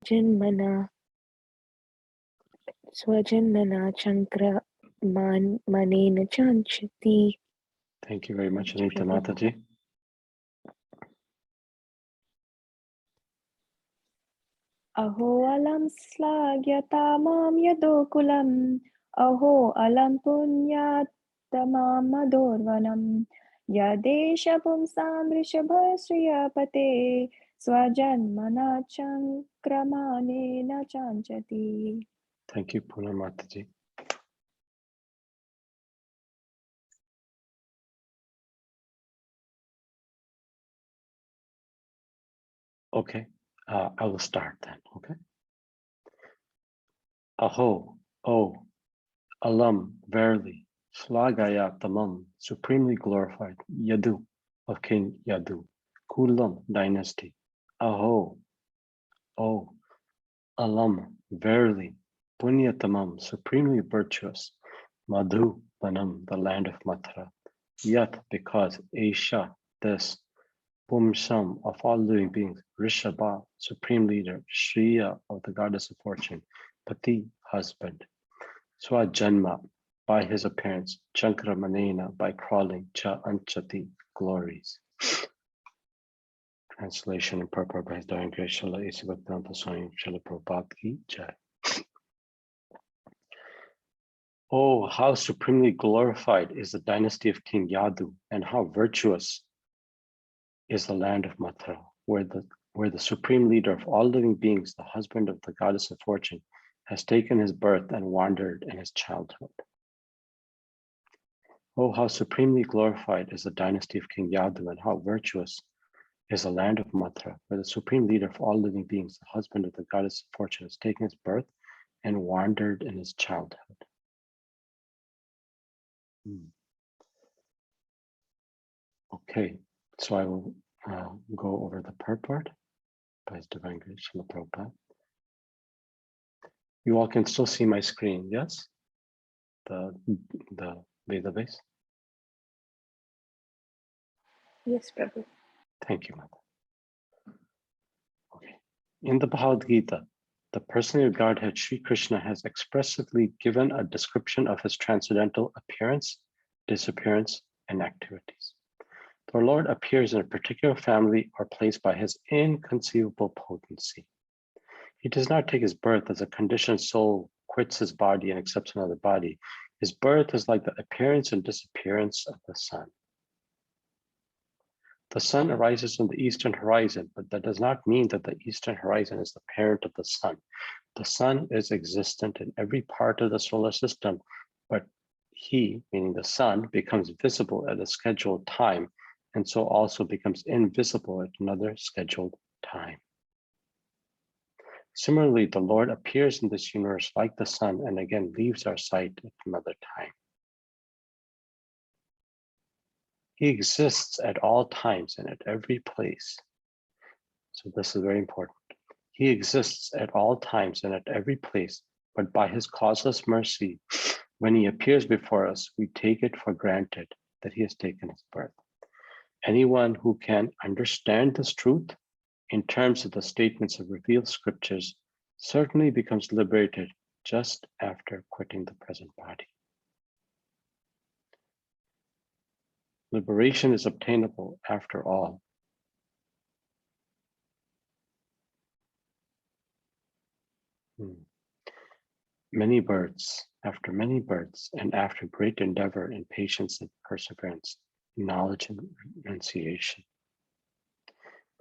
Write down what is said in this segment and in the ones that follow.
Janmana Swajanmana Chankra Manena Chanchati. Thank you very much, Anita Mataji. Aho alam slagyatamam yadokulam. Aho alam punyatamam madorvanam. Yadesha pumsam rishabhasriyapate. Swajanmana chankramane na chanchati. Thank you, Puna Mataji. Okay, I will start then, okay? Aho, oh, alam, verily, Shlagaya Tamam, supremely glorified, Yadu, of King Yadu, Kulam, dynasty. Aho, oh, alam, verily, Punyatamam, supremely virtuous, Madhu, Vanam, the land of Mathura. Yat, because Aisha, this, Pumsam, of all living beings, Rishabha, supreme leader, Shriya, of the goddess of fortune, Pati, husband, Swajanma, by his appearance, Chankramanena, by crawling, Cha Anchati, glories. Translation and purport by His Divine Grace Srila A.C. Bhaktivedanta Swami Srila Prabhupada Ki Jai. Oh, how supremely glorified is the dynasty of King Yadu, and how virtuous is the land of Mathura, where the supreme leader of all living beings, the husband of the goddess of fortune, has taken his birth and wandered in his childhood. Oh, how supremely glorified is the dynasty of King Yadu, and how virtuous is the land of Mathura, where the supreme leader of all living beings, the husband of the goddess of fortune, has taken his birth and wandered in his childhood. Okay, so I will go over the purport by His Divine Grace Srila Prabhupada. You all can still see my screen, yes? The database. Yes, Prabhu. Thank you, Mother. Okay. In the Bhagavad Gita, the personality of Godhead, Sri Krishna, has expressively given a description of his transcendental appearance, disappearance, and activities. The Lord appears in a particular family or place by his inconceivable potency. He does not take his birth as a conditioned soul quits his body and accepts another body. His birth is like the appearance and disappearance of the sun. The sun arises on the eastern horizon, but that does not mean that the eastern horizon is the parent of the sun. The sun is existent in every part of the solar system, but he, meaning the sun, becomes visible at a scheduled time, and so also becomes invisible at another scheduled time. Similarly, the Lord appears in this universe like the sun and again leaves our sight at another time. He exists at all times and at every place. So this is very important. He exists at all times and at every place, but by his causeless mercy, when he appears before us, we take it for granted that he has taken his birth. Anyone who can understand this truth in terms of the statements of revealed scriptures certainly becomes liberated just after quitting the present body. Liberation is obtainable after all. Many births, after many births, and after great endeavor and patience and perseverance, knowledge and renunciation.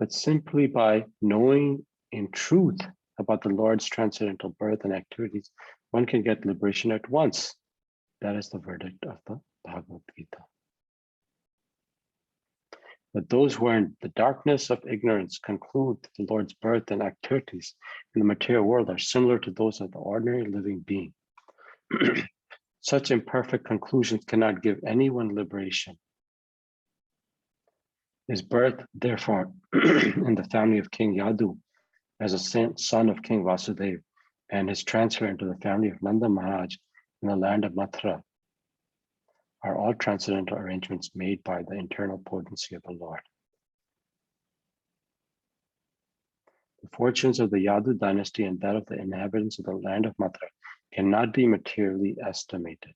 But simply by knowing in truth about the Lord's transcendental birth and activities, one can get liberation at once. That is the verdict of the Bhagavad Gita. But those who are in the darkness of ignorance conclude that the Lord's birth and activities in the material world are similar to those of the ordinary living being. Such imperfect conclusions cannot give anyone liberation. His birth, therefore, in the family of King Yadu as a son of King Vasudeva, and his transfer into the family of Nanda Maharaj in the land of Mathura are all transcendental arrangements made by the internal potency of the Lord. The fortunes of the Yadu dynasty and that of the inhabitants of the land of Mathura cannot be materially estimated.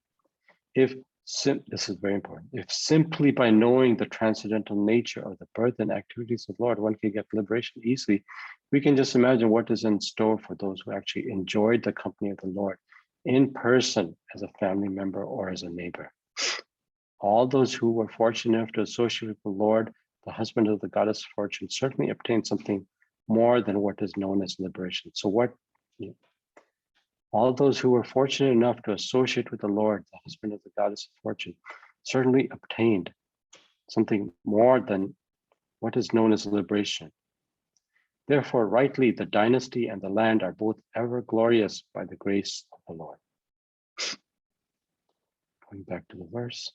This is very important. If simply by knowing the transcendental nature of the birth and activities of the Lord, one can get liberation easily, we can just imagine what is in store for those who actually enjoyed the company of the Lord in person as a family member or as a neighbor. All those who were fortunate enough to associate with the Lord, the husband of the goddess of fortune, certainly obtained something more than what is known as liberation. So all those who were fortunate enough to associate with the Lord, the husband of the goddess of fortune, certainly obtained something more than what is known as liberation. Therefore, rightly, the dynasty and the land are both ever glorious by the grace of the Lord. Going back to the verse.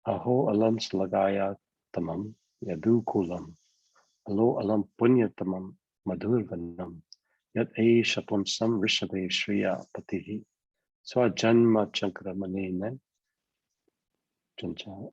Aho alam slagaya tamam yadu kulam. Alo alam punyatamam madhurvanam. Yat e shapumsam rishabhe shriya patihi. Swajanma chankra manena kanchati.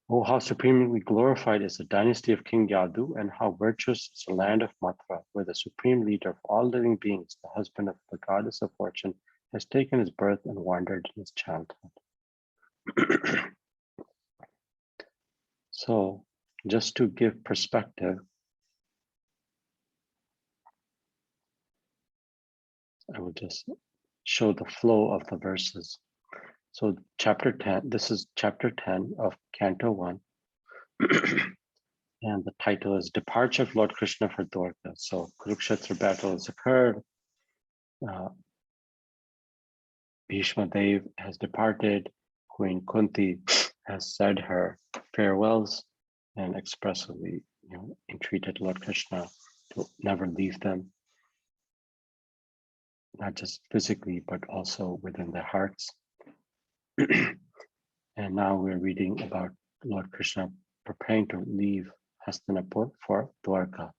Oh, how supremely glorified is the dynasty of King Yadu, and how virtuous is the land of Mathura, where the supreme leader of all living beings, the husband of the goddess of fortune, has taken his birth and wandered in his childhood. So, just to give perspective, I will just show the flow of the verses. So chapter 10, this is chapter 10 of Canto 1. And the title is Departure of Lord Krishna for Dwarka. So Kurukshetra battle has occurred. Bhishma Dev has departed. Queen Kunti has said her farewells and expressly entreated Lord Krishna to never leave them, not just physically, but also within their hearts. And now we're reading about Lord Krishna preparing to leave Hastinapur for Dwarka.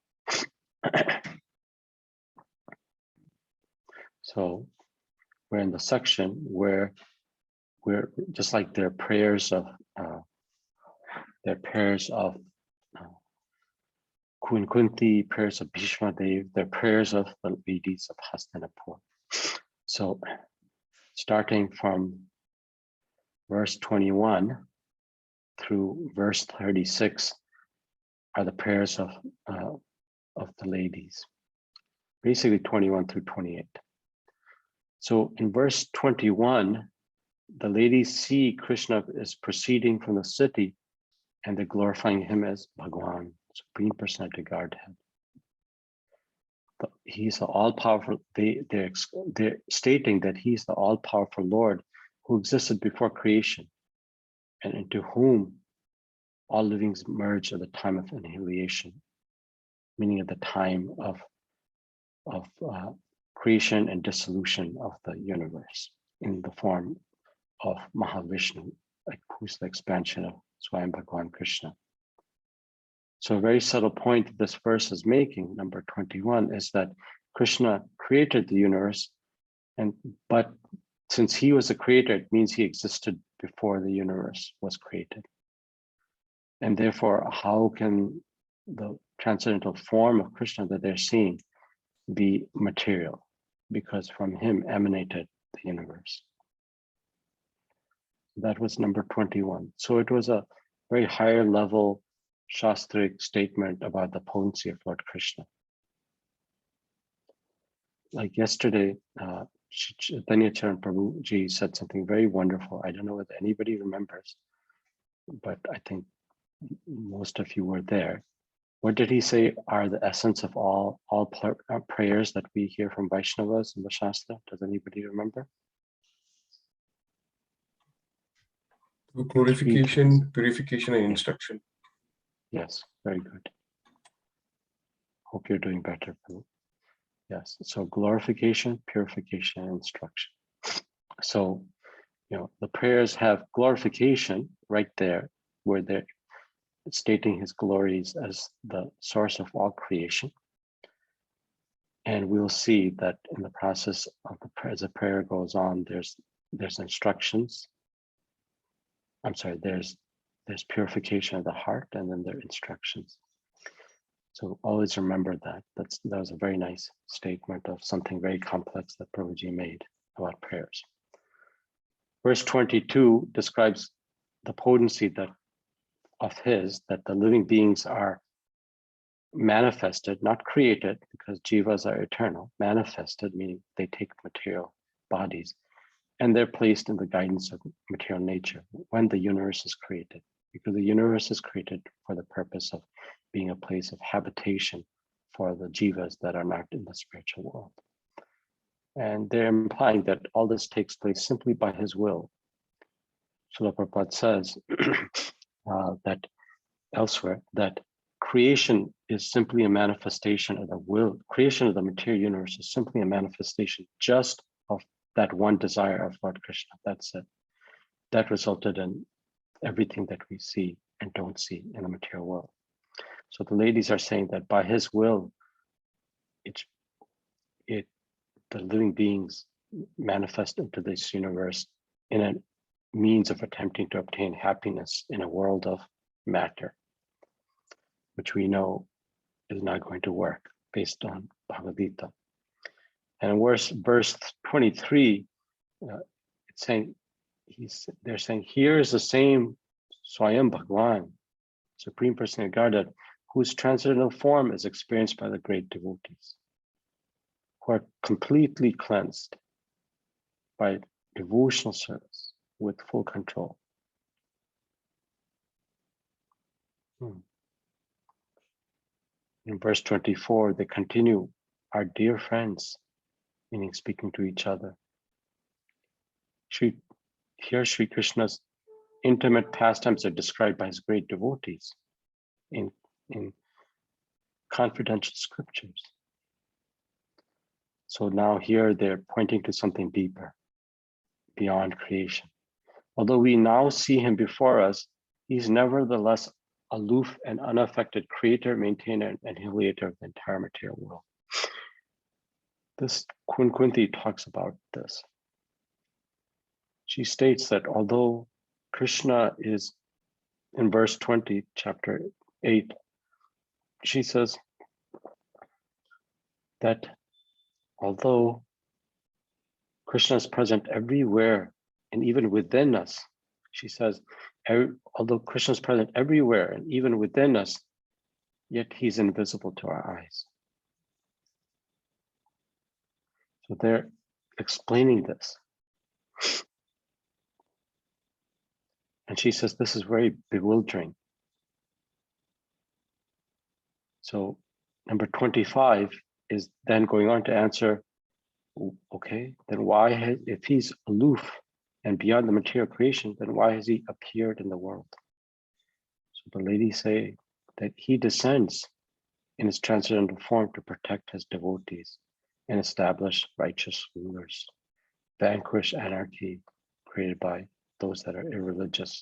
So we're in the section where we're just like their prayers of Queen Kunti, prayers of Bhishma Dev, their prayers of the ladies of Hastinapur. So starting from verse 21 through verse 36 are the prayers of the ladies, basically 21 through 28. So in verse 21, the ladies see Krishna is proceeding from the city and they're glorifying him as Bhagwan, Supreme Personality Godhead. He's the all-powerful, they're stating that he's the all-powerful Lord who existed before creation and into whom all livings merge at the time of annihilation, meaning at the time of creation and dissolution of the universe in the form of Mahavishnu, who's the expansion of Swayam Bhagwan Krishna. So a very subtle point that this verse is making, number 21, is that Krishna created the universe, but since he was a creator, it means he existed before the universe was created. And therefore, how can the transcendental form of Krishna that they're seeing be material? Because from him emanated the universe. That was number 21. So it was a very higher level Shastric statement about the potency of Lord Krishna. Like yesterday, Chaitanya Charan Prabhuji said something very wonderful. I don't know whether anybody remembers, but I think most of you were there. What did he say are the essence of all prayers that we hear from Vaishnavas in the Shastra? Does anybody remember? Glorification, purification, and instruction. Yes, very good. Hope you're doing better, Prabhu. Yes, so glorification, purification, and instruction. So, the prayers have glorification right there, where they're stating his glories as the source of all creation. And we'll see that in the process of as the prayer goes on, there's instructions. I'm sorry, there's purification of the heart, and then there are instructions. So always remember that. That was a very nice statement of something very complex that Prabhuji made about prayers. Verse 22 describes the potency that the living beings are manifested, not created, because jivas are eternal, manifested, meaning they take material bodies, and they're placed in the guidance of material nature when the universe is created, because the universe is created for the purpose of being a place of habitation for the jivas that are not in the spiritual world. And they're implying that all this takes place simply by his will. Srila Prabhupada says that elsewhere, that creation is simply a manifestation of the will. Creation of the material universe is simply a manifestation just of that one desire of Lord Krishna. That's it. That resulted in everything that we see and don't see in the material world. So the ladies are saying that by his will, the living beings manifest into this universe in a means of attempting to obtain happiness in a world of matter, which we know is not going to work based on Bhagavad Gita. And in verse 23, it's saying, they're saying, here is the same Swayam Bhagwan, Supreme Personality of Godhead, whose transcendental form is experienced by the great devotees, who are completely cleansed by devotional service with full control. In verse 24, they continue, our dear friends, meaning speaking to each other. Here Sri Krishna's intimate pastimes are described by his great devotees in confidential scriptures. So now here they're pointing to something deeper, beyond creation. Although we now see him before us, he's nevertheless aloof and unaffected creator, maintainer, and annihilator of the entire material world. This Kunti talks about this. She states that although Krishna is, in verse 20, chapter 8, she says that although Krishna is present everywhere and even within us, she says, although Krishna is present everywhere and even within us, yet he's invisible to our eyes. So they're explaining this. And she says, this is very bewildering. So number 25 is then going on to answer, okay, then why, if he's aloof and beyond the material creation, then why has he appeared in the world? So the ladies say that he descends in his transcendental form to protect his devotees and establish righteous rulers, vanquish anarchy created by those that are irreligious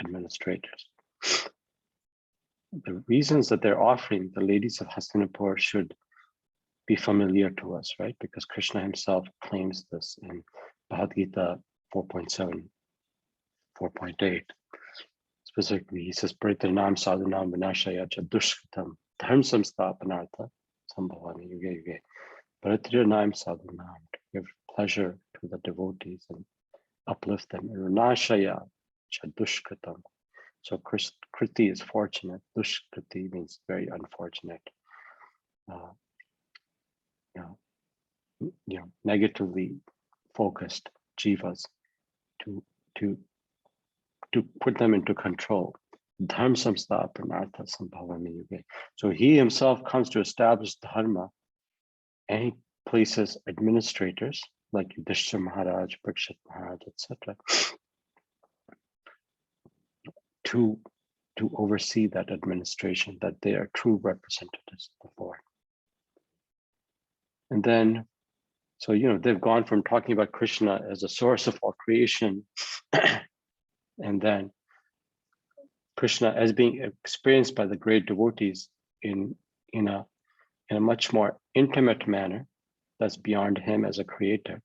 administrators. The reasons that they're offering, the ladies of Hastinapur, should be familiar to us, right? Because Krishna himself claims this in Bhagavad Gita 4.7, 4.8. Specifically, he says, Pritrinam sadhanam vinashaya cha dushkatam dharm samsthapanartha sambhavami yuge yuge. Pritrinam sadhanam, to give pleasure to the devotees and uplift them. Vinashaya cha dushkatam. So Kriti is fortunate. Dushkriti means very unfortunate. Negatively focused jivas to put them into control. Dharma samsthapanartha sambhavami yuge. So he himself comes to establish dharma, and he places administrators like Yudhishthira Maharaj, Parikshit Maharaj, etc., to oversee that administration, that they are true representatives of the Lord. And then, so, they've gone from talking about Krishna as a source of all creation, and then Krishna as being experienced by the great devotees in a much more intimate manner that's beyond him as a creator.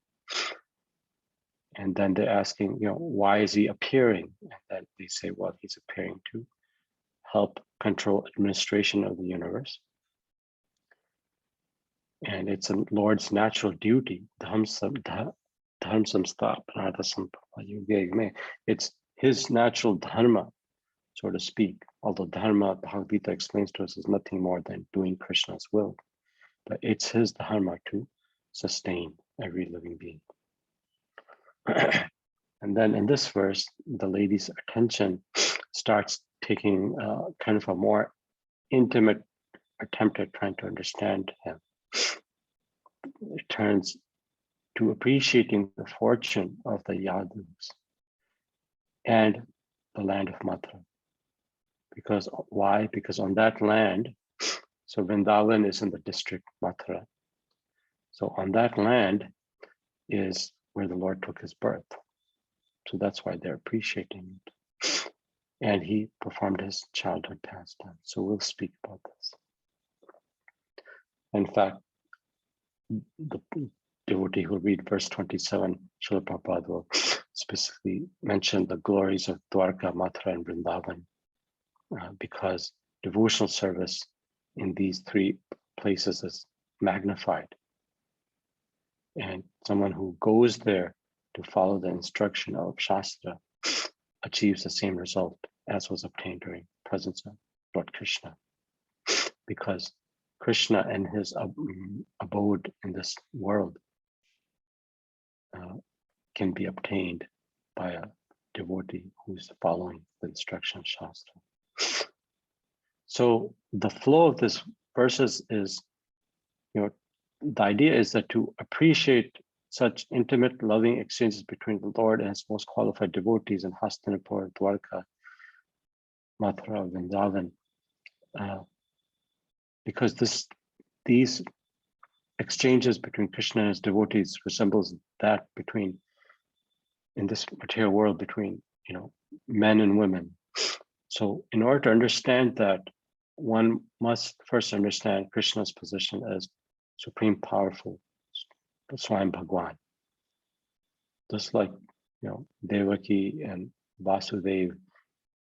And then they're asking, why is he appearing? And then they say, well, he's appearing to help control administration of the universe. And it's a Lord's natural duty. It's his natural dharma, so to speak. Although dharma, Bhagavad Gita explains to us, is nothing more than doing Krishna's will. But it's his dharma to sustain every living being. And then in this verse, the lady's attention starts taking kind of a more intimate attempt at trying to understand him. It turns to appreciating the fortune of the Yadus and the land of Mathura. Because why? Because on that land, so Vrindavan is in the district Mathura. So on that land is where the Lord took his birth. So that's why they're appreciating it. And he performed his childhood pastime. So we'll speak about this. In fact, the devotee who read verse 27, Srila Prabhupada will specifically mention the glories of Dwarka, Mathura, and Vrindavan, because devotional service in these three places is magnified. And someone who goes there to follow the instruction of Shastra achieves the same result as was obtained during the presence of Lord Krishna. Because Krishna and his abode in this world can be obtained by a devotee who's following the instruction of Shastra. So the flow of this verses is, the idea is that to appreciate such intimate, loving exchanges between the Lord and his most qualified devotees in Hastinapur, Dwarka, Mathura, Vrindavan, because these exchanges between Krishna and his devotees resembles that between, in this material world, between men and women. So in order to understand that, one must first understand Krishna's position as supreme powerful Swayam Bhagwan. Just like Devaki and Vasudev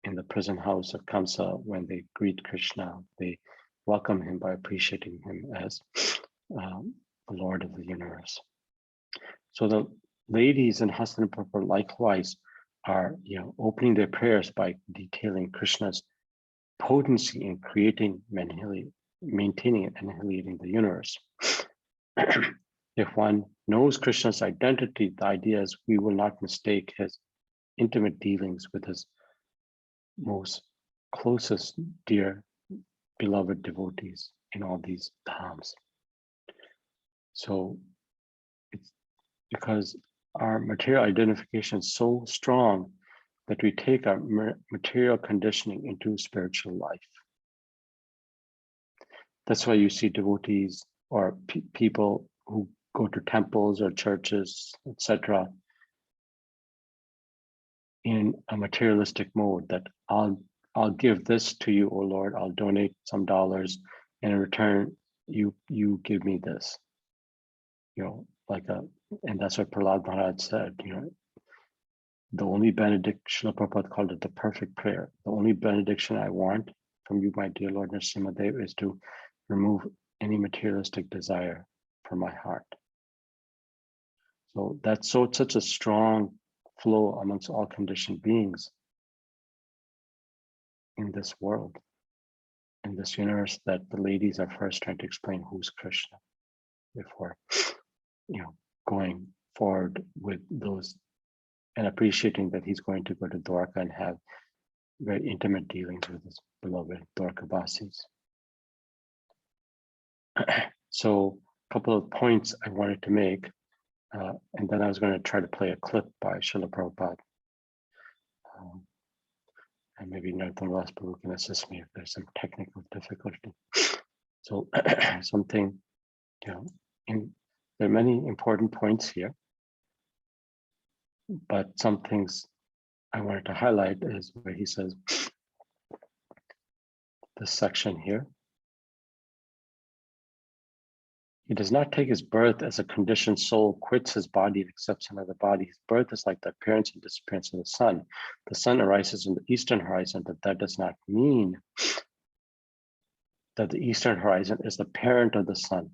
in the prison house of Kamsa, when they greet Krishna, they welcome him by appreciating him as the Lord of the universe. So the ladies in Hastinapur likewise are opening their prayers by detailing Krishna's potency in creating, maintaining, and annihilating the universe. If one knows Krishna's identity, the idea is we will not mistake his intimate dealings with his most closest, dear, beloved devotees in all these dhams. So it's because our material identification is so strong that we take our material conditioning into spiritual life. That's why you see devotees or people who go to temples or churches, etc., in a materialistic mode, that I'll give this to you, O Lord, I'll donate some dollars, and in return, you give me this. And that's what Prahlad Maharaj said, the only benediction, Srila Prabhupada called it the perfect prayer. The only benediction I want from you, my dear Lord Nrsimhadev, is to remove any materialistic desire from my heart. So that's such a strong flow amongst all conditioned beings in this world, in this universe, that the ladies are first trying to explain who's Krishna before, going forward with those and appreciating that he's going to go to Dwarka and have very intimate dealings with his beloved Dwarkabasis. So a couple of points I wanted to make, and then I was going to try to play a clip by Srila Prabhupada. And maybe Narottam Das Prabhu can assist me if there's some technical difficulty. So something, there are many important points here, but some things I wanted to highlight is where he says, this section here, He does not take his birth as a conditioned soul quits his body and accepts another body. His birth is like the appearance and disappearance of the sun. The sun arises in the eastern horizon, but that does not mean that the eastern horizon is the parent of the sun.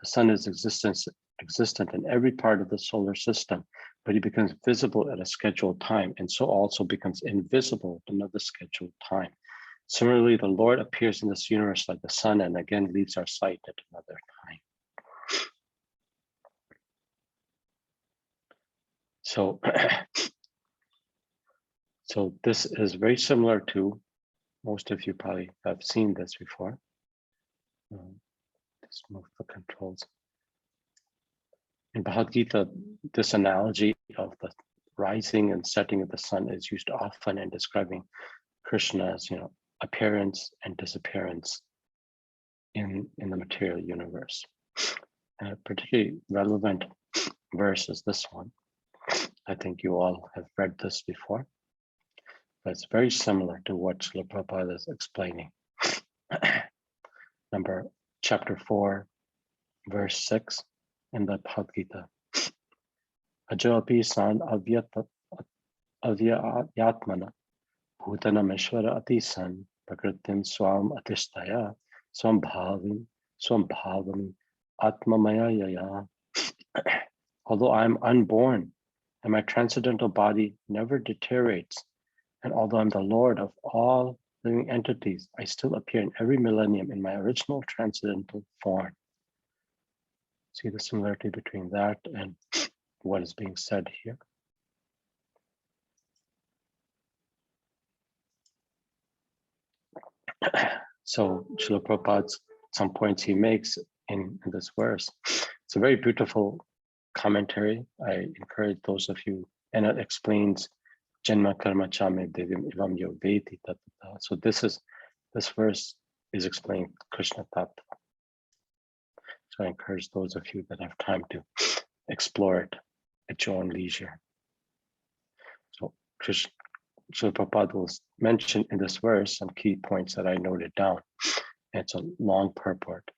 The sun is existent in every part of the solar system, but he becomes visible at a scheduled time, and so also becomes invisible at another scheduled time. Similarly, the Lord appears in this universe like the sun and again leaves our sight at another time. So, so this is very similar to, most of you probably have seen this before. Just move the controls. In Bhagavad Gita, this analogy of the rising and setting of the sun is used often in describing Krishna's, appearance and disappearance in the material universe. And a particularly relevant verse is this one. I think you all have read this before, but it's very similar to what Srila Prabhupada is explaining. Chapter 4, verse 6 in the Bhagavad Gita. Ajopi san avyayatmana bhutanam ishvara ati san prakritim swam atishtaya swam bhavami atmamaya yaya. Although I am unborn and my transcendental body never deteriorates, and although I'm the Lord of all living entities, I still appear in every millennium in my original transcendental form. See the similarity between that and what is being said here. So Srila Prabhupada's, some points he makes in this verse. It's a very beautiful commentary. I encourage those of you, and it explains Janma Karma Chame Devim Ivam Yo Veti Tattva. So this verse is explaining Krishna Tattva. So I encourage those of you that have time to explore it at your own leisure. So Krishna, Srila Prabhupada will mention in this verse some key points that I noted down. It's a long purport.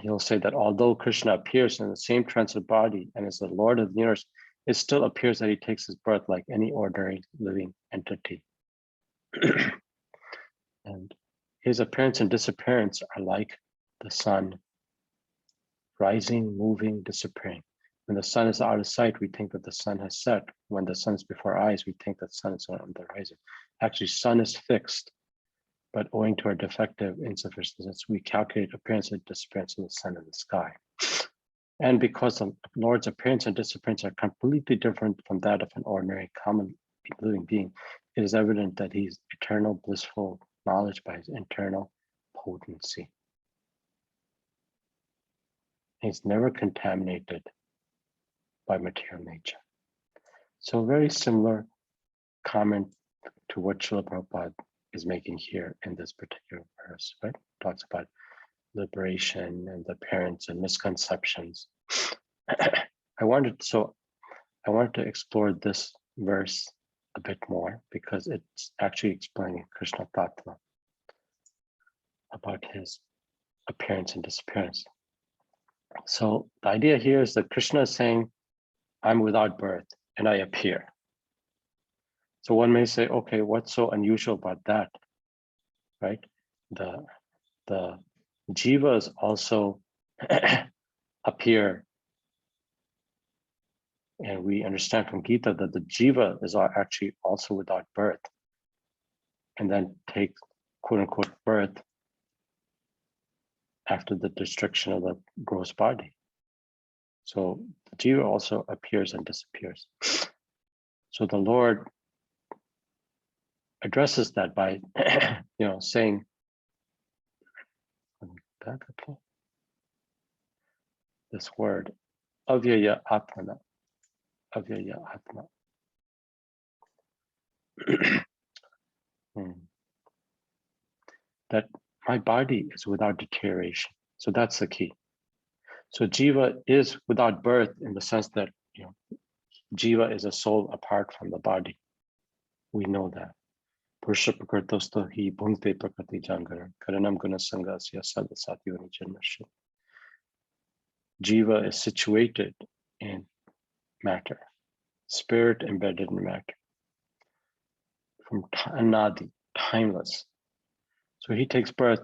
He'll say that although Krishna appears in the same transcendental body and is the Lord of the universe, it still appears that he takes his birth like any ordinary living entity. And his appearance and disappearance are like the sun, rising, moving, disappearing. When the sun is out of sight, we think that the sun has set. When the sun is before our eyes, we think that the sun is on the horizon. Actually, sun is fixed, but owing to our defective insufficiency, we calculate appearance and disappearance of the sun in the sky. And because the Lord's appearance and disappearance are completely different from that of an ordinary common living being, it is evident that he is eternal, blissful knowledge by his internal potency. He's never contaminated by material nature. So very similar comment to what Srila Prabhupada is making here in this particular verse, right? Talks about liberation and the appearance and misconceptions. I wanted to explore this verse a bit more because it's actually explaining Krishna Tattva about his appearance and disappearance. So the idea here is that Krishna is saying, I'm without birth and I appear. So one may say, okay, what's so unusual about that, right? The jivas also appear, and we understand from Gita that the jiva is actually also without birth and then take quote unquote birth after the destruction of the gross body. So the jiva also appears and disappears. So the Lord addresses that by saying, back up here, this word, avyaya atmana, avyaya atma. That my body is without deterioration. So that's the key. So jiva is without birth in the sense that jiva is a soul apart from the body. We know that. Purusha prakritosto hi bhunte prakriti jangara karanam guna sangasya sadasati janmasya. Jiva is situated in matter, spirit embedded in matter, from anadi, timeless. So he takes birth,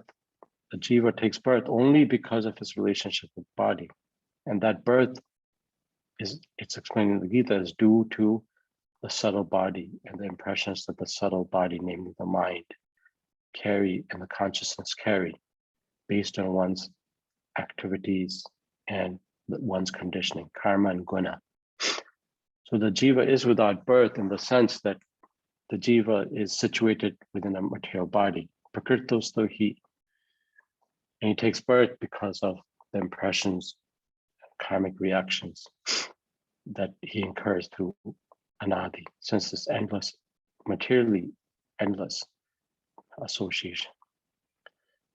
the Jiva takes birth only because of his relationship with body. And that birth is, it's explained in the Gita, is due to the subtle body and the impressions that the subtle body, namely the mind, carry and the consciousness carry based on one's activities and one's conditioning, karma and guna. So the Jiva is without birth in the sense that the Jiva is situated within a material body. Prakritosto he, and he takes birth because of the impressions, karmic reactions that he incurs through anadi, since this endless, materially endless association.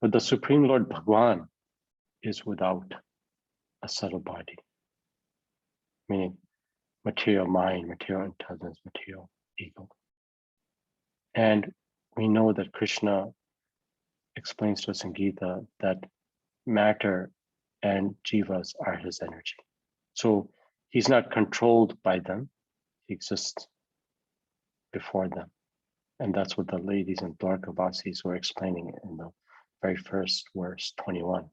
But the Supreme Lord Bhagwan is without a subtle body, meaning material mind, material intelligence, material ego. And we know that Krishna explains to us in Gita that matter and jivas are his energy. So he's not controlled by them, he exists before them. And that's what the ladies in Dwarkavasis were explaining in the very first verse, 21,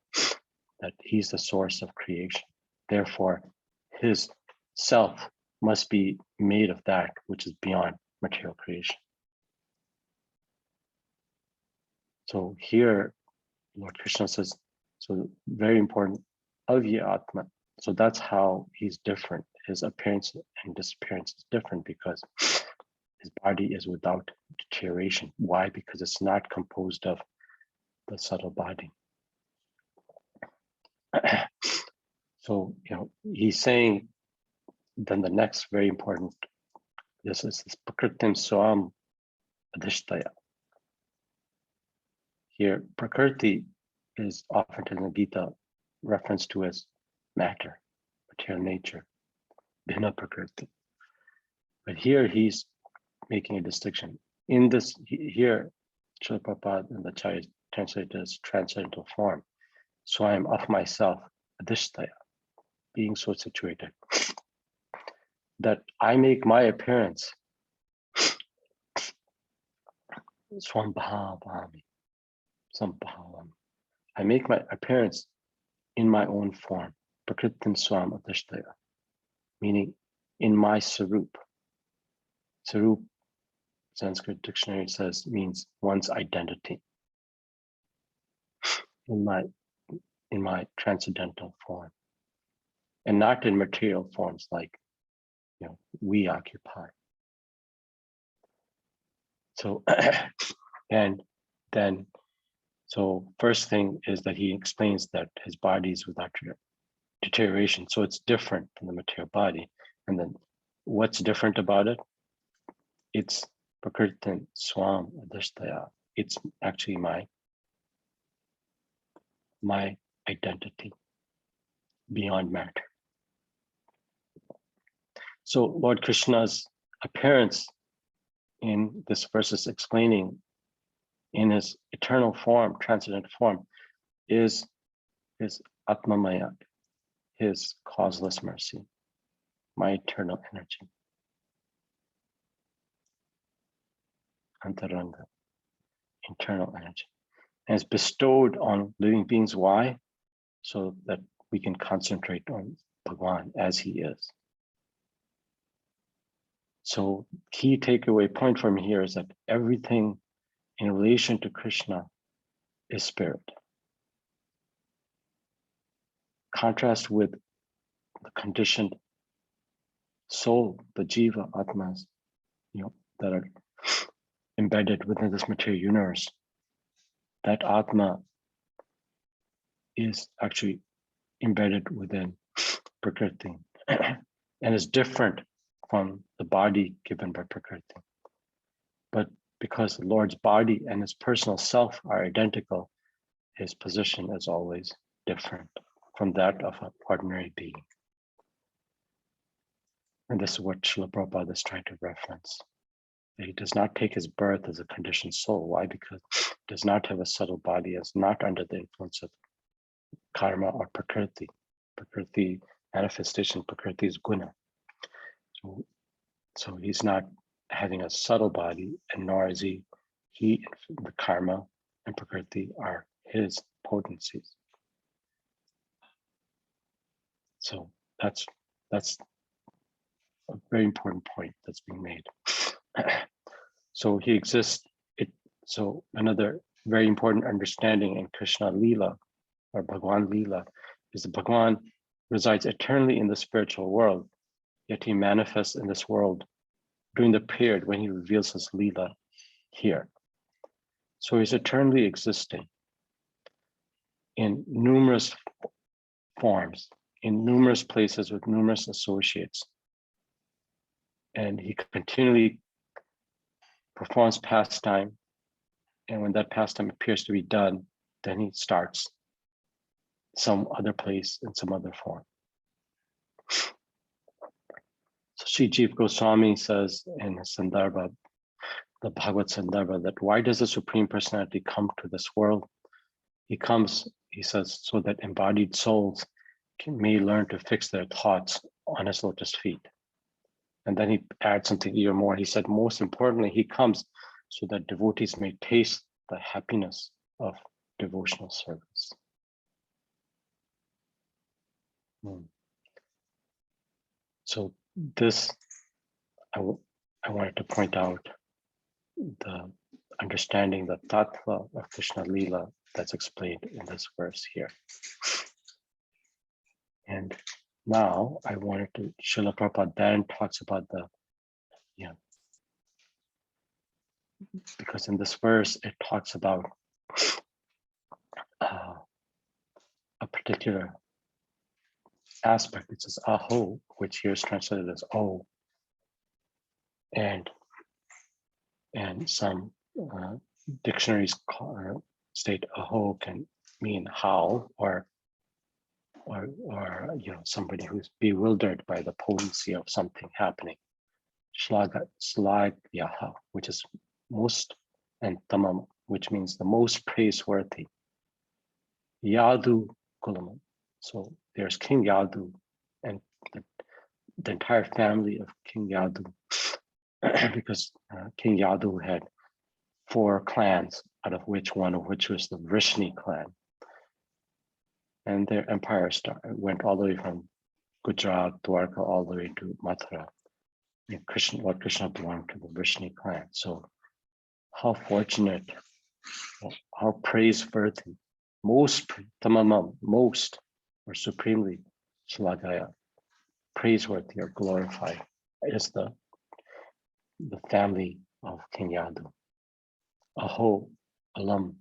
that he's the source of creation. Therefore, his self must be made of that which is beyond material creation. So here, Lord Krishna says, so very important, Avya Atma. So that's how he's different. His appearance and disappearance is different because his body is without deterioration. Why? Because it's not composed of the subtle body. So, he's saying, then the next very important, this is this Prakritim Swam Adhishtaya. Here, Prakriti is often in the Gita referenced to as matter, material nature, Bhina Prakriti. But here he's making a distinction. In this, here, Srila Prabhupada in the Acharya translated as transcendental form. So I am of myself, Adhishtaya, being so situated, that I make my appearance, Swambhavami, Sambhavami. I make my appearance in my own form, Prakritim Swam Adhishtaya, meaning in my Sarup. Sarup, Sanskrit dictionary says, means one's identity. In my transcendental form, and not in material forms like we occupy. So and then so first thing is that he explains that his body is without deterioration, so it's different from the material body. And then what's different about it? It's Prakritin Swam Adhishtaya. It's actually my identity beyond matter. So Lord Krishna's appearance in this verse is explaining in his eternal form, transcendental form, is his Atmamaya, his causeless mercy, my eternal energy. Antaranga, internal energy. And it's bestowed on living beings. Why? So that we can concentrate on Bhagwan as he is. So key takeaway point from here is that everything in relation to Krishna is spirit. Contrast with the conditioned soul, the jiva, atmas, that are embedded within this material universe. That atma is actually embedded within Prakriti and is different from the body given by Prakriti. But because the Lord's body and his personal self are identical, his position is always different from that of an ordinary being. And this is what Srila Prabhupada is trying to reference. He does not take his birth as a conditioned soul. Why? Because he does not have a subtle body, is not under the influence of karma or prakriti, Prakriti manifestation, Prakriti is guna. So he's not having a subtle body, and nor is he the karma and Prakriti are his potencies. So that's a very important point that's being made. So he exists. So another very important understanding in Krishna Leela or Bhagwan Leela is that Bhagwan resides eternally in the spiritual world, yet he manifests in this world during the period when he reveals his Leela here. So he's eternally existing in numerous forms, in numerous places with numerous associates. And he continually performs pastime. And when that pastime appears to be done, then he starts some other place in some other form. So Sri Jiva Goswami says in his Sandarbha, the Bhagavad Sandarbha, that why does the Supreme Personality come to this world? He comes, he says, so that embodied souls may learn to fix their thoughts on his lotus feet. And then he adds something even more. He said, most importantly, he comes so that devotees may taste the happiness of devotional service. So this, I wanted to point out the understanding, the tattva of Krishna Leela that's explained in this verse here. And now I wanted to, Srila Prabhupada then talks about the, because in this verse, it talks about a particular aspect. It says aho, which here is translated as oh. And some dictionaries state aho can mean how, or somebody who's bewildered by the potency of something happening. Shlagyaha, which is most, and tamam, which means the most praiseworthy. Yadu kulamam. So there's King Yadu and the entire family of King Yadu, because King Yadu had 4 clans, out of which one of which was the Vrishni clan. And their empire went all the way from Gujarat, Dwarka, all the way to Mathura. And Krishna belonged to the Vrishni clan. So how fortunate, how praiseworthy, most tamamam, most or supremely shlagaya, praiseworthy or glorified is the family of King Yadu. Aho alam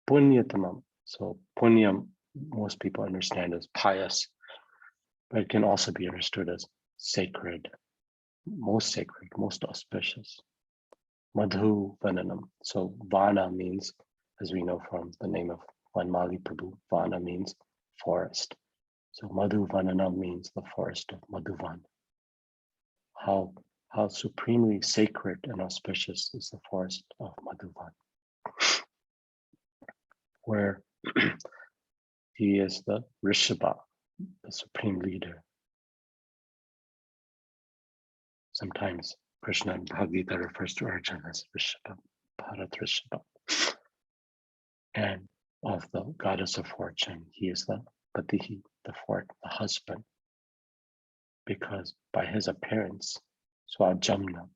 punyatamam. So punyam, most people understand as pious, but it can also be understood as sacred, most auspicious. Madhu vananam. So vana means, as we know from the name of Vanmali Prabhu, vana means forest. So Madhu vananam means the forest of Madhuvan. How supremely sacred and auspicious is the forest of Madhuvan, where he is the Rishabha, the supreme leader. Sometimes Krishna in Bhagavad Gita refers to Arjuna as Rishabha, Bharat Rishabha. And of the goddess of fortune, he is the Patihi, the husband, because by his appearance, Swajamna,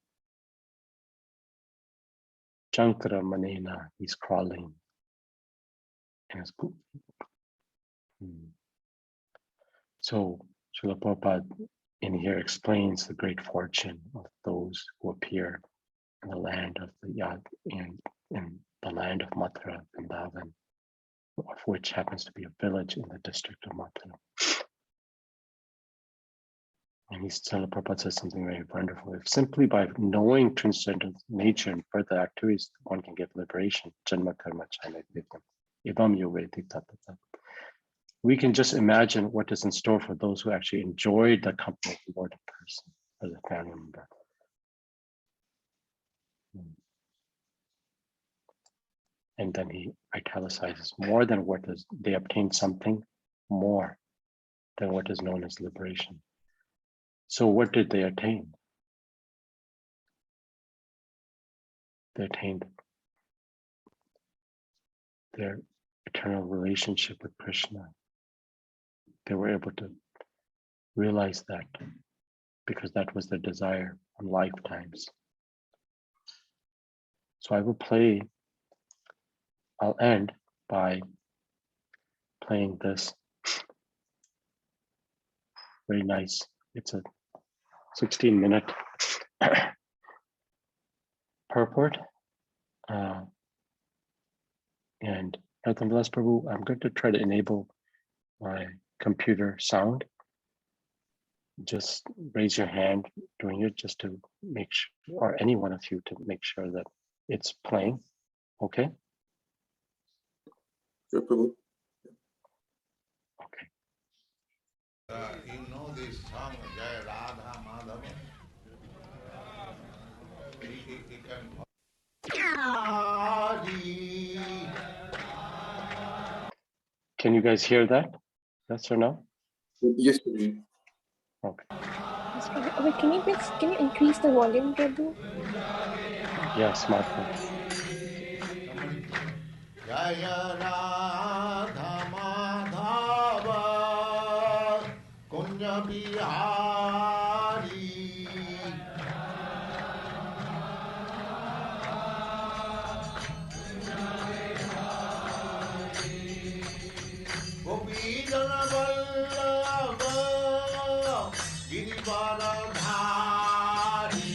Chankara Manena, he's crawling in his poop. So Srila Prabhupada in here explains the great fortune of those who appear in the land of the Yad, in the land of Mathura and Vrindavan, of which happens to be a village in the district of Mathura. And Srila Prabhupada says something very wonderful. If simply by knowing transcendental nature and further activities, one can get liberation, janma karma chana vidyam, evam yoveti tatata. We can just imagine what is in store for those who actually enjoyed the company of the Lord in person as a family member. And then he italicizes more than what is, they obtained something more than what is known as liberation. So what did they attain? They attained their eternal relationship with Krishna. They were able to realize that because that was their desire in lifetimes. So I'll end by playing this very nice, it's a 16-minute purport. And Nathan Bless Prabhu, I'm going to try to enable my computer sound. Just raise your hand doing it just to make sure, or any one of you to make sure that it's playing. Okay? Sure, Prabhu. Okay. You know this song, Jai Radha Madhava? He can. Can you guys hear that? Yes or no? Yes, Prabhu. Okay. Yes, Prabhu. Wait, can you increase the volume, Prabhu? Yeah, smartphone. Jaya Radha Madhava Kunja Bihari Gopi Jana Vallabha Girivaradhari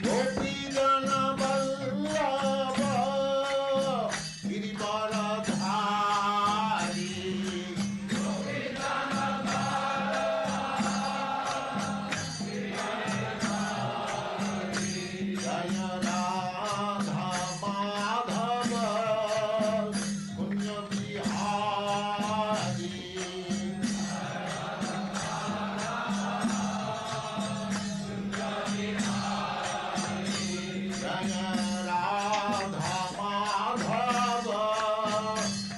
Gopi Jana Vallabha Girivaradhari Jaya Radha Madhava Kunja Bihari Jaya Radha Madhava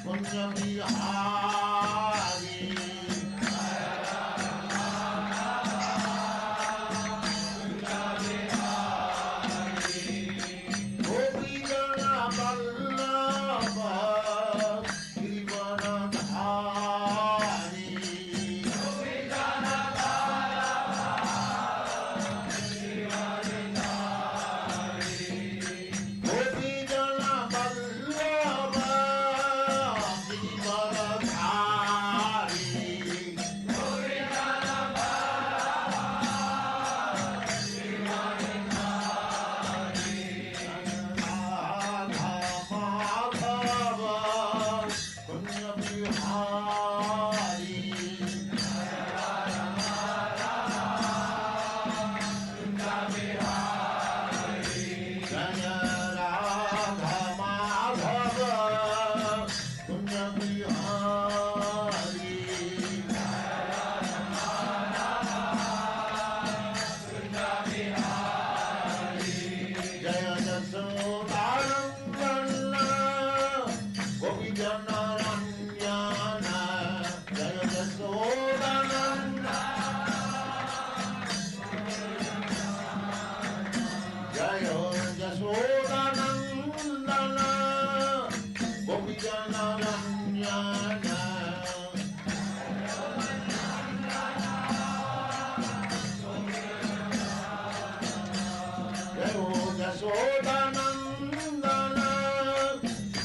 Kunja Bihari Gopi Jana Vallabha Girivaradhari Gopi Jana Vallabha Girivaradhari Radha Madhava Kunja Bihari Jaya Radha Madhava Kunja Bihari Jaya Jasodanandana Gopi Jana Ranjana Jaya Jasodanandana Jaya Jasodanandana Gopi Jana Ranjana Jaya Jasodanandana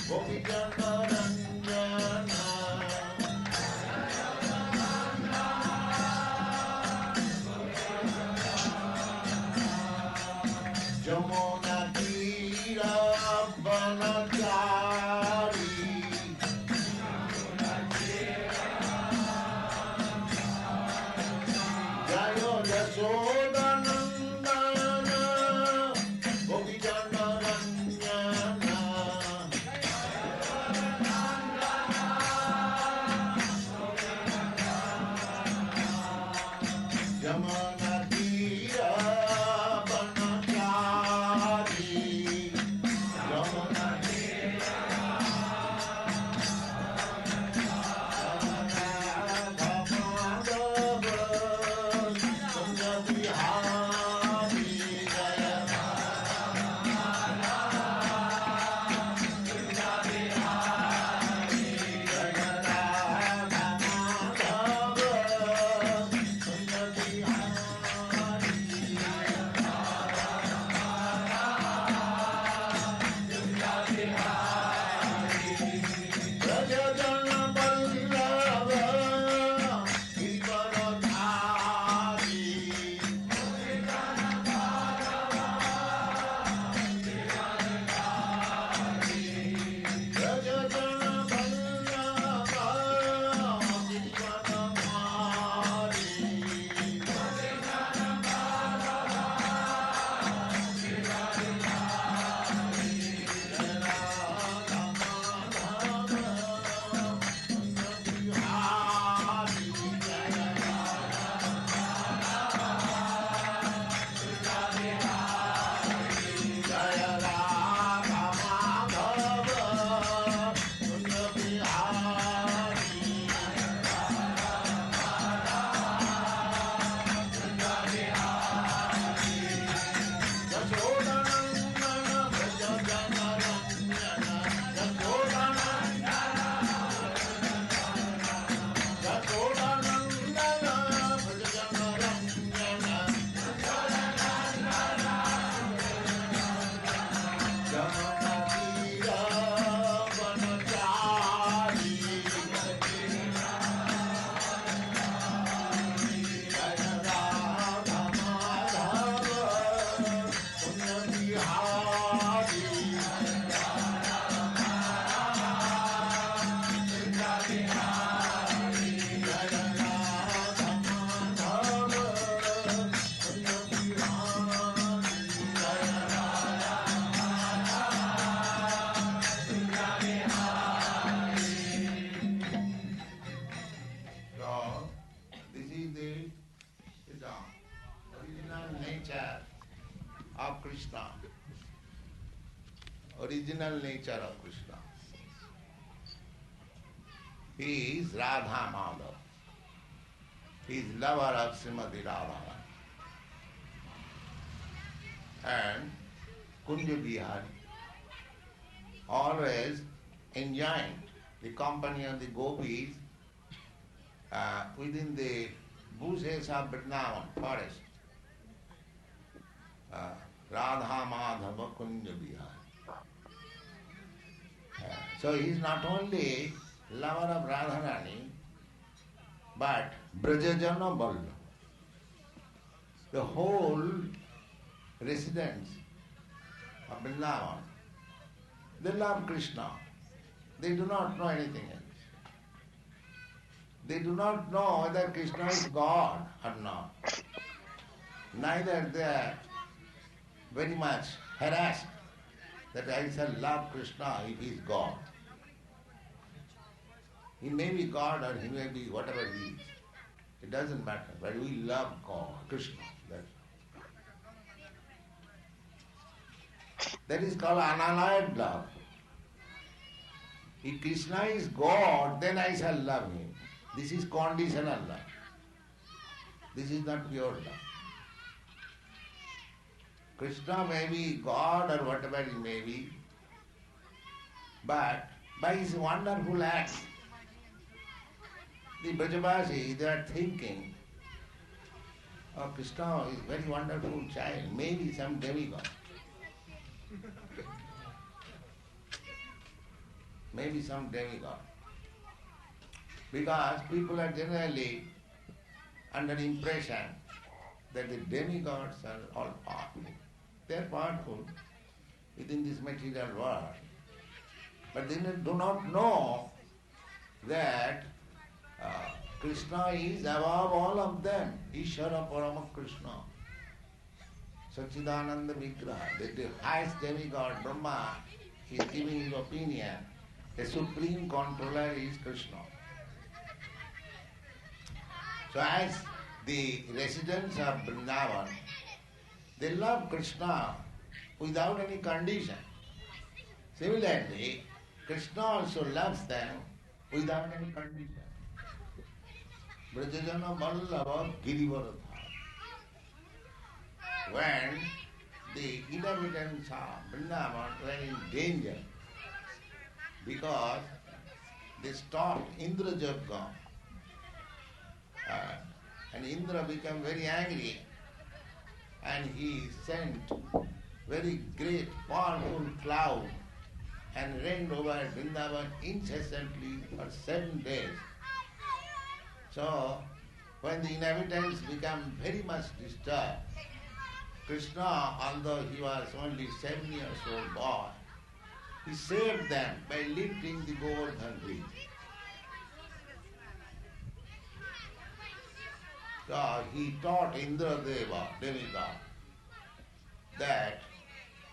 Gopi Jana Ranjana Jamuna Tira Vanachari Jaya Jasodanandana Gopi Jana Ranjana Jamuna Tira Vanachari nature of Krishna, original nature of Krishna. He is Radha Madhav. He is lover of Srimati Radha and Kunja Bihari, always enjoying the company of the gopis within the bushes of Vrindavan forest. Radha Madhava Kunja Bihari. So he is not only lover of Radharani, but Brajajana Balla. The whole residents of Vrindavan, they love Krishna. They do not know anything else. They do not know whether Krishna is God or not. Neither they are very much harassed that I shall love Krishna if he is God. He may be God or he may be whatever he is. It doesn't matter, but we love God, Krishna. That is called unalloyed love. If Krishna is God, then I shall love him. This is conditional love. This is not pure love. Krishna may be God or whatever he may be, but by his wonderful acts, the Brajavasi, they are thinking, oh, Krishna is very wonderful child, maybe some demigod. Maybe some demigod. Because people are generally under the impression that the demigods are all powerful. They are powerful within this material world. But they do not know that Krishna is above all of them. Ishvara Parama Krishna. Sacinandana Vigraha. The highest demigod, Brahma, is giving his opinion. The supreme controller is Krishna. So as the residents of Vrindavan, they love Krishna without any condition. Similarly, Krishna also loves them without any condition. Brajajana Vallabha Girivaradha. When the inhabitants of Vrindavan were in danger because they stopped Indra Jagga, and Indra became very angry and he sent very great powerful cloud and rained over Vrindavan incessantly for 7 days. So when the inhabitants became very much disturbed, Krishna, although he was only 7 years old boy, he saved them by lifting the Govardhan bridge. So he taught Indradeva, demigod, that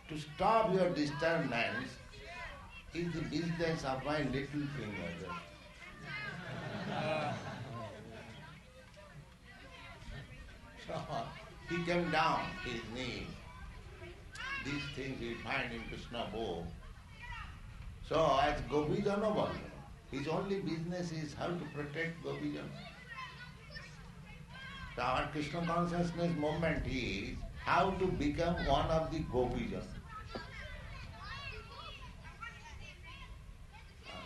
to stop your disturbance is the business of my little finger. So he came down his knee. These things we find in Krishna book. So as Gopijana Vallabha, his only business is how to protect Gopijana. So our Krishna consciousness movement is how to become one of the Gopijana.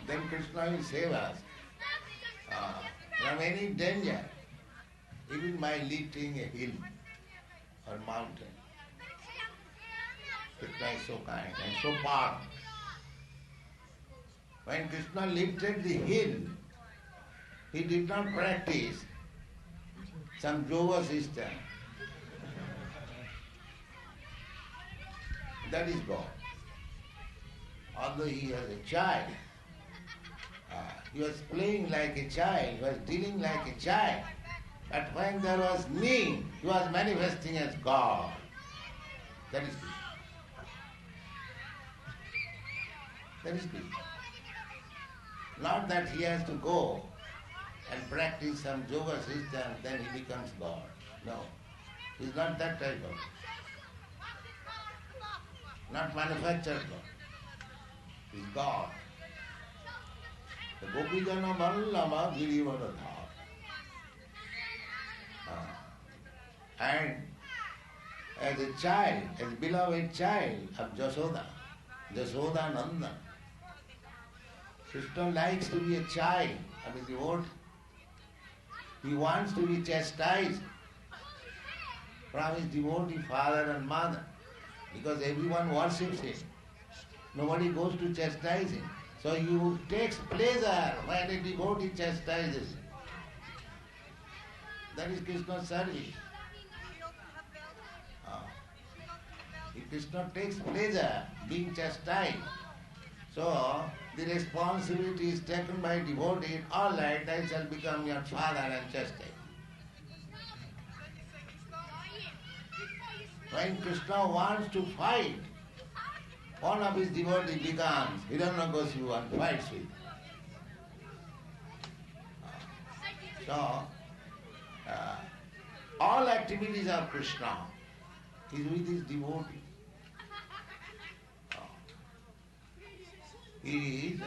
Then Krishna will save us from any danger, even by lifting a hill or mountain. Krishna is so kind and so powerful. When Krishna lifted the hill, he did not practice some yoga system. That is God. Although he was a child, he was playing like a child, he was dealing like a child. But when there was need, he was manifesting as God. That is Krishna. That is Krishna. Not that he has to go and practice some yoga system, then he becomes God. No. He's not that type of, not manufactured God. He's God. The Gopijana Vallama Girivardha. And as a child, as a beloved child of Jasoda Nanda, Krishna likes to be a child of his devotee. He wants to be chastised from his devotee father and mother, because everyone worships him. Nobody goes to chastise him. So he takes pleasure when a devotee chastises him. That is Krishna's service. If Krishna takes pleasure being chastised, so the responsibility is taken by devotee, all right, I shall become your father and chastise. When Krishna wants to fight, one of his devotees becomes Hiranyakasipu and fights with him. So, all activities of Krishna is with his devotee. He is,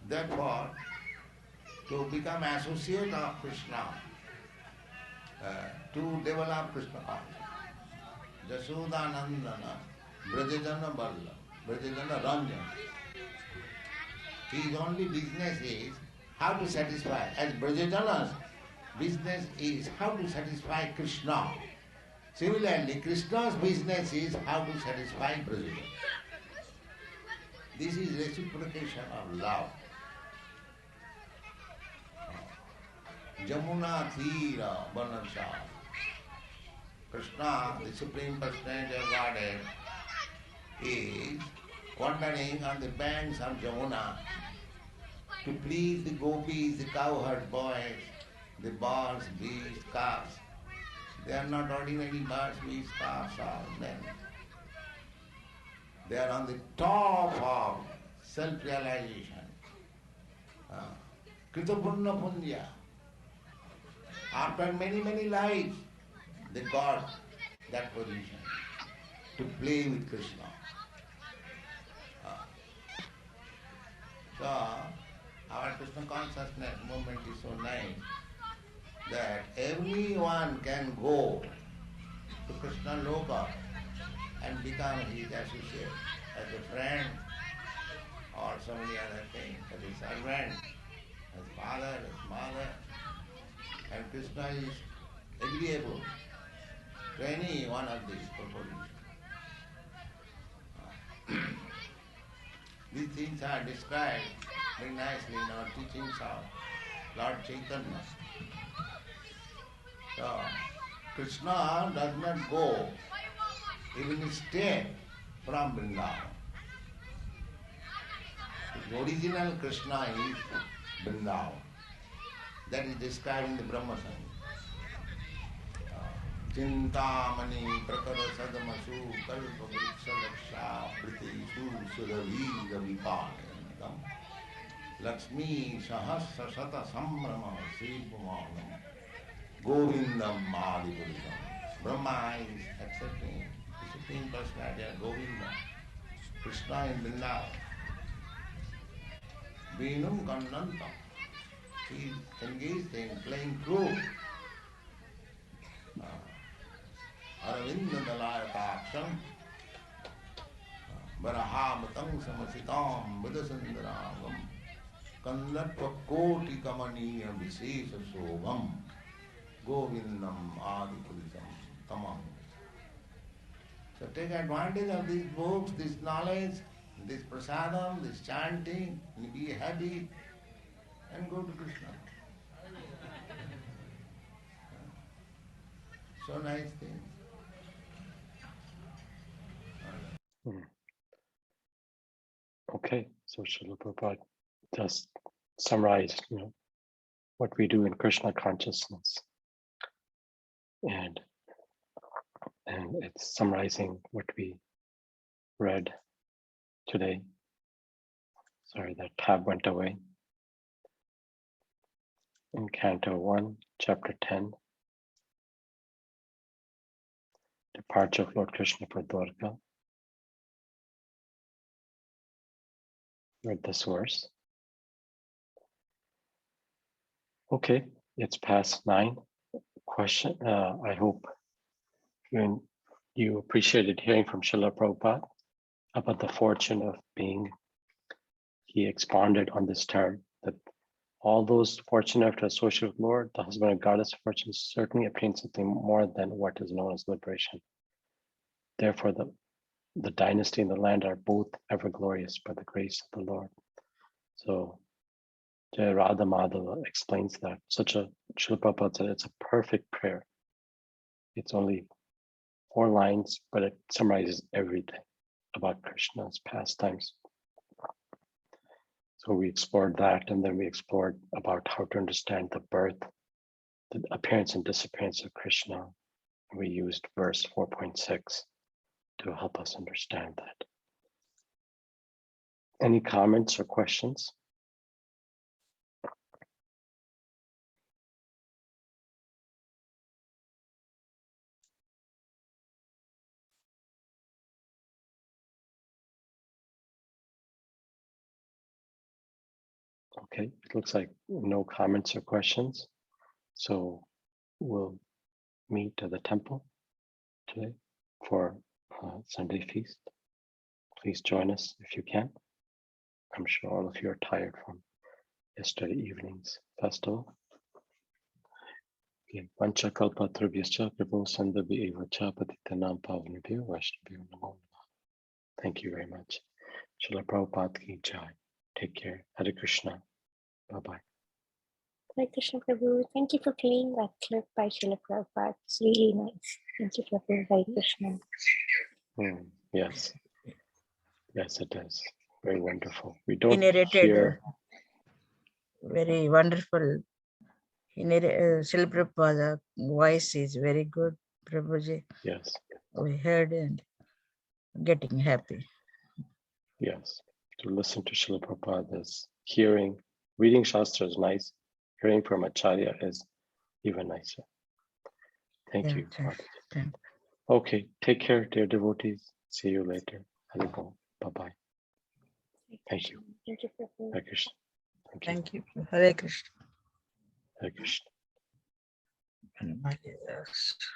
therefore, to become associate of Krishna, to develop Krishna consciousness. Jasodanandana, Brajajana Balla, Brajajana Ranjan. His only business is how to satisfy. As Brajajana's business is how to satisfy Krishna. Similarly, Krishna's business is how to satisfy Brajajana. This is reciprocation of love. Jamuna Thira Banasha. Krishna, the Supreme Personality of Godhead, is wandering on the banks of Jamuna to please the gopis, the cowherd boys, the birds, beasts, calves. They are not ordinary birds, beasts, calves, or men. They are on the top of self-realization. Kritapunna punya. After many, many lives, they got that position to play with Krishna. So, our Krishna consciousness movement is so nice that everyone can go to Krishna Loka and become his associate, as a friend or so many other things, as a servant, as father, as mother. And Krishna is agreeable to any one of these propositions. These things are described very nicely in our teachings of Lord Chaitanya. So, Krishna does not go even a step from Vrindavan. The original Krishna is Vrindavan. That is described in the Brahma Samhita. Chintamani prakara sadamasu kalpa vriksha laksha pritisu sudavira vipalanam Lakshmi sahasra sata sambrama sripumanam Govindam Madhipurusham. Brahma is accepting the Supreme Personality of Govinda, Krishna in Vrindavan. Vinum Kannantam. He is engaged in playing flute. Aravinda Dalayakaksham Varahamatang Samasitam Buddhasandaragam Kandatva Koti Kamaniya Visesa Sobham Govindam Adipurisam Tamam. So take advantage of these books, this knowledge, this prasadam, this chanting, and be happy and go to Krishna. So nice thing. Okay, so Srila Prabhupada just summarized, what we do in Krishna consciousness, and it's summarizing what we read today. Sorry, that tab went away. In Canto 1, Chapter 10. departure of Lord Krishna for Dwarka. Read this verse. Okay, it's past 9. Question. I hope you appreciated hearing from Srila Prabhupada about the fortune of being. He expounded on this term that all those fortunate after associate with Lord, the husband of goddess fortune, certainly obtain something more than what is known as liberation. Therefore, the dynasty and the land are both ever glorious by the grace of the Lord. So Jai Radha Madhava explains that Srila Prabhupada said it's a perfect prayer. It's only 4 lines, but it summarizes everything about Krishna's pastimes. So we explored that, and then we explored about how to understand the birth, the appearance and disappearance of Krishna. We used verse 4.6 to help us understand that. Any comments or questions? Okay, it looks like no comments or questions. So we'll meet at the temple today for Sunday feast. Please join us if you can. I'm sure all of you are tired from yesterday evening's festival. Panchakalpatrubhyascha kripo sandabhi eva cha patitanam pavanabhyo vaishnavyo namo namah. Thank you very much. Srila Prabhupada ki jai. Take care. Hare Krishna. Bye-bye. Hare Krishna Prabhu. Thank you for playing that clip by Srila Prabhupada. It's really nice. Thank you, Prabhu. Hare Krishna. Yes. Yes, it is. Very wonderful. We don't He narrated hear. very wonderful. Srila Prabhupada voice is very good, Prabhuji. Yes. We heard and getting happy. Yes. To listen to Srila Prabhupada is reading Shastra is nice. Hearing from Acharya is even nicer. Thank you. Thank you. Okay. Take care, dear devotees. See you later. Bye-bye. Thank you. Thank you, Prabhu. Hare Krishna. Thank you. Hare Krishna. Hare Krishna. Hare Krishna.